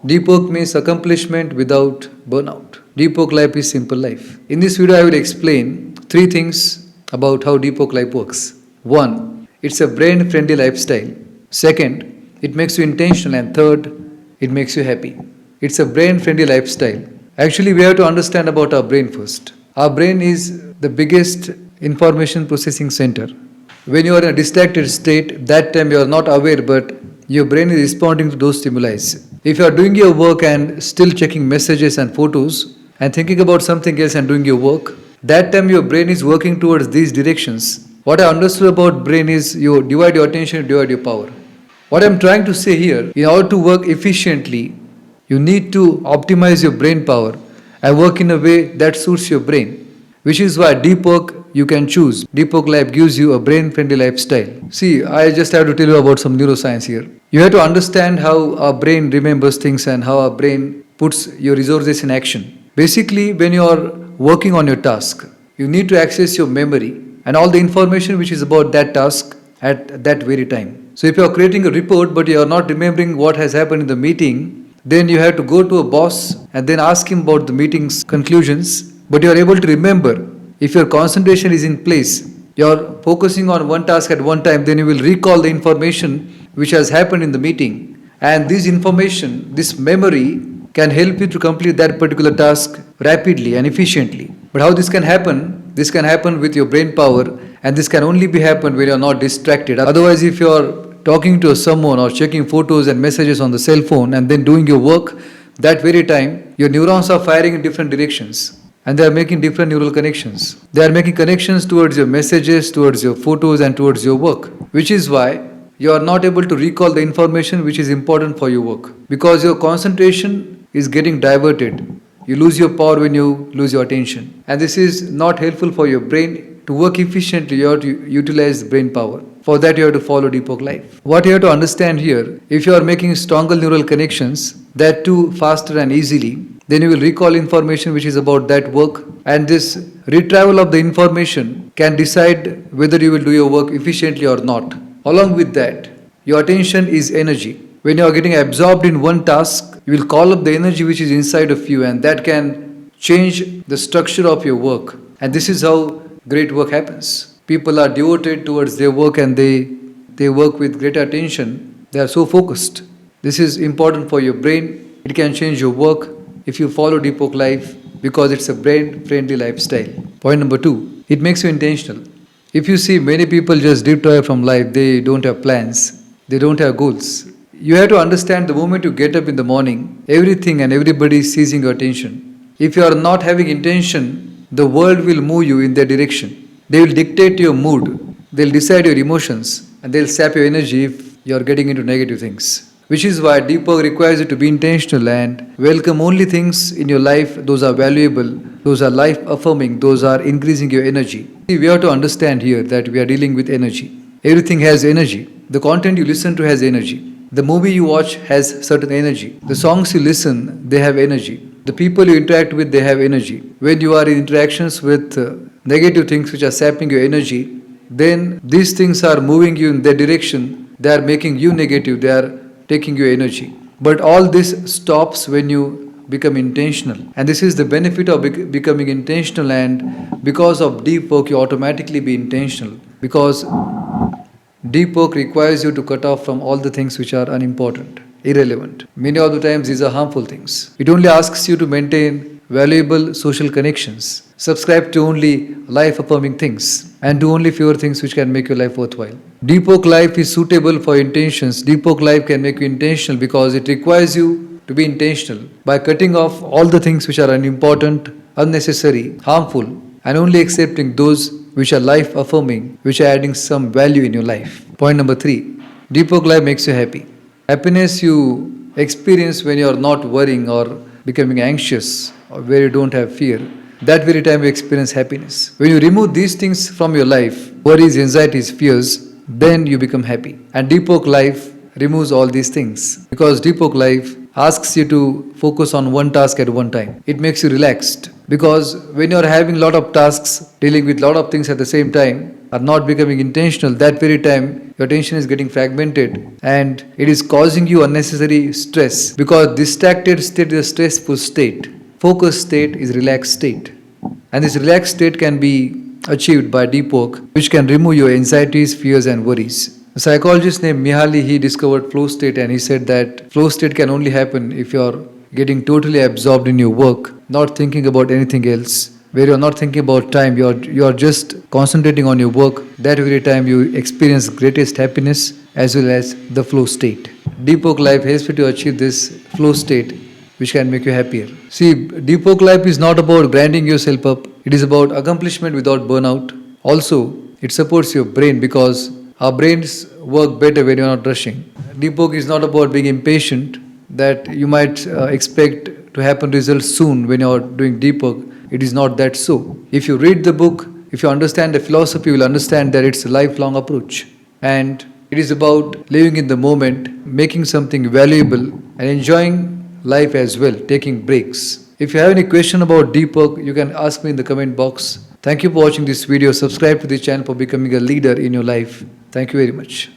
Deep work means accomplishment without burnout. Deep work life is simple life. In this video, I will explain three things about how deep work life works. One, it's a brain friendly lifestyle. Second, it makes you intentional. And third, it makes you happy. It's a brain friendly lifestyle. Actually, we have to understand about our brain first. Our brain is the biggest information processing center. When you are in a distracted state, that time you are not aware, but your brain is responding to those stimuli. If you are doing your work and still checking messages and photos and thinking about something else and doing your work, that time your brain is working towards these directions. What I understood about brain is you divide your attention, divide your power. What I am trying to say here, in order to work efficiently, you need to optimize your brain power and work in a way that suits your brain, which is why deep work you can choose. Deep work life gives you a brain friendly lifestyle. See, I just have to tell you about some neuroscience here. You have to understand how our brain remembers things and how our brain puts your resources in action. Basically, when you are working on your task, you need to access your memory and all the information which is about that task at that very time. So if you are creating a report but you are not remembering what has happened in the meeting, then you have to go to a boss and then ask him about the meeting's conclusions. But you are able to remember. If your concentration is in place, you are focusing on one task at one time, then you will recall the information which has happened in the meeting. And this information, this memory can help you to complete that particular task rapidly and efficiently. But how this can happen? This can happen with your brain power, and this can only be happen when you are not distracted. Otherwise, if you are talking to someone or checking photos and messages on the cell phone and then doing your work, that very time, your neurons are firing in different directions. And they are making different neural connections. They are making connections towards your messages, towards your photos, and towards your work. Which is why you are not able to recall the information which is important for your work. Because your concentration is getting diverted. You lose your power when you lose your attention. And this is not helpful for your brain. To work efficiently, you have to utilize brain power. For that, you have to follow deep work life. What you have to understand here, if you are making stronger neural connections, that too faster and easily, then you will recall information which is about that work, and this retrieval of the information can decide whether you will do your work efficiently or not. Along with that, your attention is energy. When you are getting absorbed in one task, you will call up the energy which is inside of you, and that can change the structure of your work. And this is how great work happens. People are devoted towards their work and they work with great attention. They are so focused. This is important for your brain. It can change your work if you follow deep work life because it's a brain friendly lifestyle. Point number 2, it makes you intentional. If you see many people just detour from life, they don't have plans, they don't have goals. You have to understand the moment you get up in the morning, everything and everybody is seizing your attention. If you are not having intention, the world will move you in their direction. They will dictate your mood, they'll decide your emotions, and they'll sap your energy if you are getting into negative things. Which is why deep work requires you to be intentional and welcome only things in your life, those are valuable, those are life affirming, those are increasing your energy. See, we have to understand here that we are dealing with energy. Everything has energy. The content you listen to has energy. The movie you watch has certain energy. The songs you listen, they have energy. The people you interact with, they have energy. When you are in interactions with negative things which are sapping your energy, then these things are moving you in their direction. They are making you negative. They are taking your energy. But all this stops when you become intentional. And this is the benefit of becoming intentional, and because of deep work, you automatically be intentional. Because deep work requires you to cut off from all the things which are unimportant, irrelevant. Many of the times these are harmful things. It only asks you to maintain valuable social connections, subscribe to only life-affirming things, and do only fewer things which can make your life worthwhile. Deep work life is suitable for intentions. Deep work life can make you intentional because it requires you to be intentional by cutting off all the things which are unimportant, unnecessary, harmful, and only accepting those which are life-affirming, which are adding some value in your life. Point number 3, deep work life makes you happy. Happiness you experience when you are not worrying or becoming anxious or where you don't have fear. That very time you experience happiness. When you remove these things from your life, worries, anxieties, fears, then you become happy. And deep work life removes all these things because deep work life asks you to focus on one task at one time. It makes you relaxed because when you're having a lot of tasks, dealing with a lot of things at the same time, are not becoming intentional, that very time your attention is getting fragmented and it is causing you unnecessary stress because distracted state is a stressful state. Focused state is relaxed state. And this relaxed state can be achieved by deep work, which can remove your anxieties, fears, and worries. A psychologist named Mihaly, he discovered flow state and he said that flow state can only happen if you're getting totally absorbed in your work, not thinking about anything else. Where you're not thinking about time, you're just concentrating on your work. That very time you experience greatest happiness as well as the flow state. Deep work life helps you to achieve this flow state, which can make you happier. See, deep work life is not about grinding yourself up. It is about accomplishment without burnout. Also, it supports your brain because our brains work better when you're not rushing. Deep work is not about being impatient that you might expect to happen results soon when you're doing deep work. It is not that so. If you read the book, if you understand the philosophy, you will understand that it's a lifelong approach. And it is about living in the moment, making something valuable, and enjoying life as well, taking breaks. If you have any question about deep work, you can ask me in the comment box. Thank you for watching this video. Subscribe to this channel for becoming a leader in your life. Thank you very much.